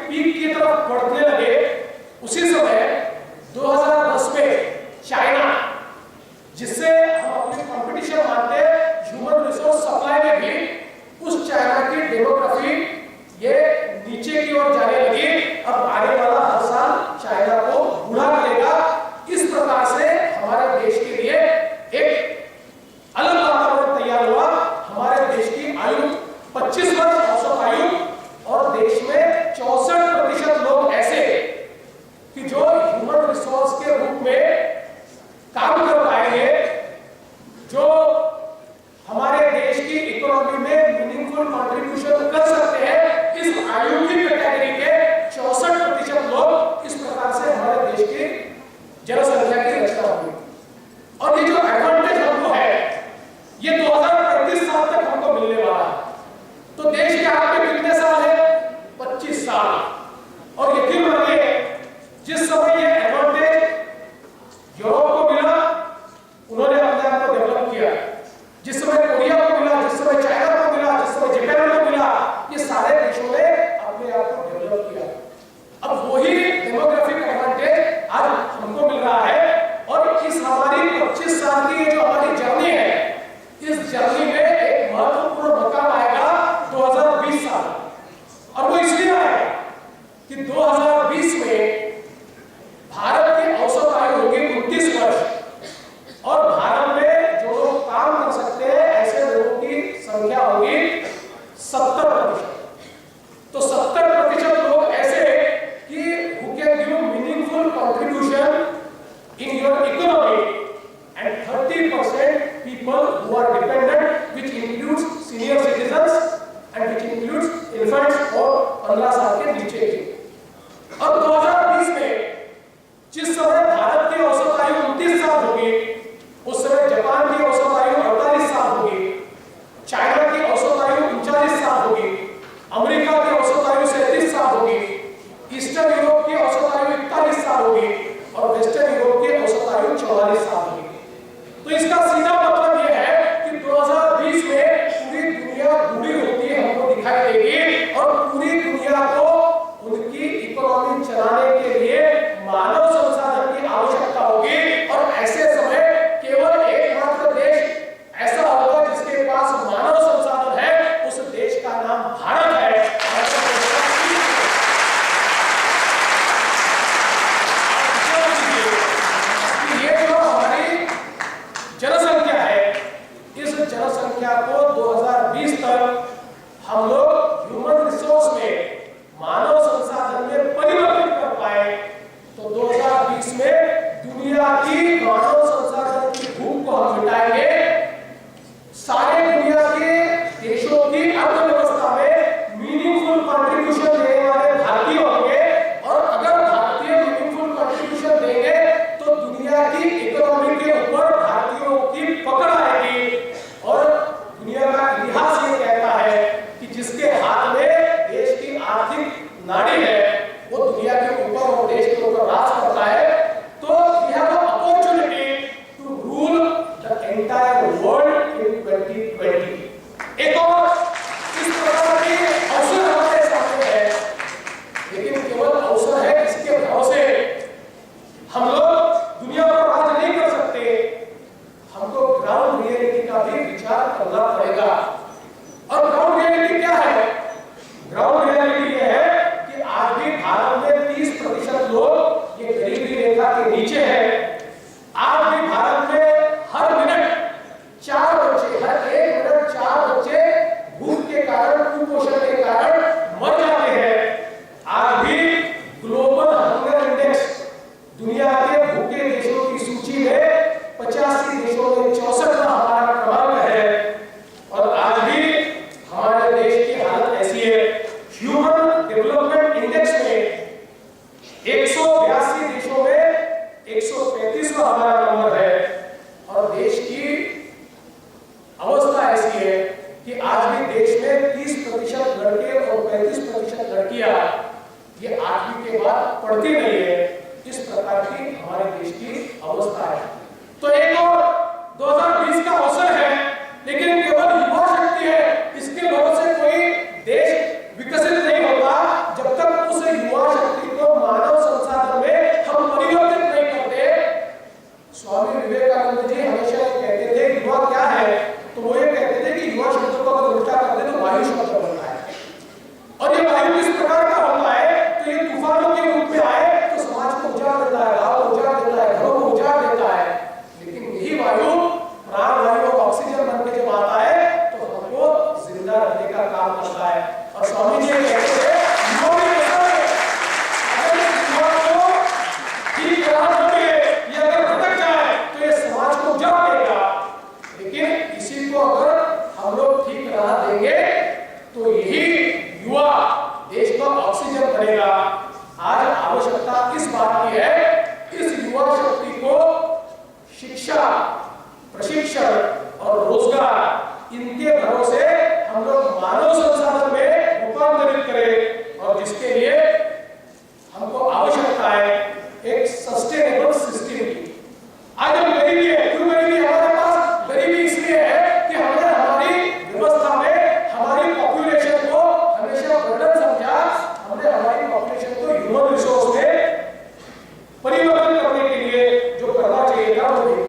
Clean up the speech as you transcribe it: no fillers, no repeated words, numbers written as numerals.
Peak की तरफ बढ़ने लगे, उसी समय 2010 में चाइना, जिससे हम अपनी कंपटीशन मानते हैं ह्यूमन रिसोर्स सप्लाई में भी, उस चाइना की डेमोग्राफी ये नीचे की ओर जाने लगी। अब आने वाला हर साल चाइना को बूढ़ा करेगा। इस प्रकार से हमारे देश के लिए एक अलग वातावरण तैयार हुआ। हमारे देश की आयु 25 वर्ष औसत आयु, और देश में 64% लोग ऐसे कि जो ह्यूमन रिसोर्स के रूप में काम कर पाएंगे, जो हमारे देश की इकोनॉमी में मीनिंगफुल कंट्रीब्यूशन कर सकते हैं। इस आयु की कैटेगरी के 64% लोग, इस प्रकार से हमारे देश की जनसंख्या की रचना होगी। और ये जो एडवांटेज हमको है, ये 2035 साल तक हमको मिलने वाला है। तो देश के हाथ में कितने साल है? 25 साल। और यकीन मानिए, जिस समय ये एडवांटेज यूरोप को मिला, उन्होंने अपने आप को डेवलप किया। जिस समय कोरिया को मिला, जिस समय चाइना को मिला, जिस समय जापान को मिला, ये सारे देशों ने अपने आप को डेवलप किया। अब वही डेमोग्राफिक एडवांटेज आज हमको मिल रहा है। और इस हमारी 25 साल की जो हमारी जर्नी है, इस जर्नी में एक महत्वपूर्ण मकाम आएगा 2020 साल। और वो इसलिए आएगा कि 2020 में भारत की औसत आयु होगी 29 वर्ष, और भारत में जो लोग काम कर सकते हैं ऐसे लोगों की संख्या होगी 70%। तो 70% लोग ऐसे कि who can give meaningful contribution in your economy, and 30% people who are dependent, which includes senior citizens and which includes infants और 15 साल के नीचे के। और 2020 में जिस समय भारत की औसत आयु 29 साल होगी, उस समय जापान की औसत आयु 48 साल होगी, चाइना की औसत आयु 39 साल होगी, अमेरिका की औसत आयु 37 साल होगी, ईस्टर्न यूरोप की औसत आयु 41 साल होगी, और वेस्टर्न यूरोप की औसत आयु 44 साल होगी। तो इसका सीधा मतलब यह है कि 2020 में पूरी दुनिया बूढ़ी होती हमको दिखाई देगी, और पूरी दुनिया को उनकी इकोनॉमी चलाने के लिए मानव संसाधन की आवश्यकता होगी। और ऐसे समय केवल एकमात्र देश ऐसा होगा जिसके पास मानव संसाधन है, उस देश का नाम भारत है। ये जो हमारी जनसंख्या है, इस जनसंख्या को 2020 तक हम लोग ह्यूमन रिसोर्स में, मानव संसाधन में परिवर्तित कर पाए, तो 2020 में दुनिया की मानव संसाधन की भूख को हम मिटाएंगे। सारे दुनिया के देशों की अर्थव्यवस्था में मीनिंगफुल कंट्रीब्यूशन देने वाले भारतीय होंगे, और अगर भारतीय मीनिंगफुल कंट्रीब्यूशन देंगे तो दुनिया की इकोनॉमी के ऊपर भारतीयों की पकड़ आएगी। और दुनिया का इतिहास ये कहता है कि जिसके हाथ में देश की आर्थिक नाड़ी है, वो दुनिया के ऊपर और देश के ऊपर राज करता है। तो we have an opportunity to rule the entire world in 2020। एक और इस प्रकार के अवसर हमारे सामने है, लेकिन केवल अवसर है, इसके भरोसे हम लोग दुनिया पर राज नहीं कर सकते। हमको ग्राउंड रियलिटी का भी विचार करना पड़ेगा। और ग्राउंड रियलिटी क्या है? ग्राउंड रियलिटी ये है कि आज भी भारत में 30% लोग ये गरीबी रेखा के नीचे है। आज भी भारत में हर मिनट 4 बच्चे, हर 1 मिनट 4 बच्चे भूख के कारण, कुपोषण के कारण मर जाते हैं। आज भी ग्लोबल हंगर इंडेक्स, दुनिया के भूखे देशों की सूची में 85 देशों में 64वां हमारा क्रमांक है। और आज भी हमारे देश की हालत ऐसी है। ह्यूमन डेवलपमेंट इंडेक्स में 182 देशों में 135वां हमारा नंबर है। और देश की अवस्था ऐसी है कि आज भी देश में 30% लड़के और 35% लड़कियां ये 8वीं के बाद पढ़ती नहीं है। इस प्रकार की हमारे देश की अवस्था है। तो एक और 2020 का अवसर है, लेकिन केवल युवा शक्ति है, इसके भरोसे कोई देश विकसित नहीं होता जब तक उस युवा देश का ऑक्सीजन बनेगा। आज आवश्यकता इस बात की है, इस युवा शक्ति को शिक्षा, प्रशिक्षण और रोजगार, इनके भरोसे हम लोग मानव संसाधन में रूपांतरित करें, और जिसके लिए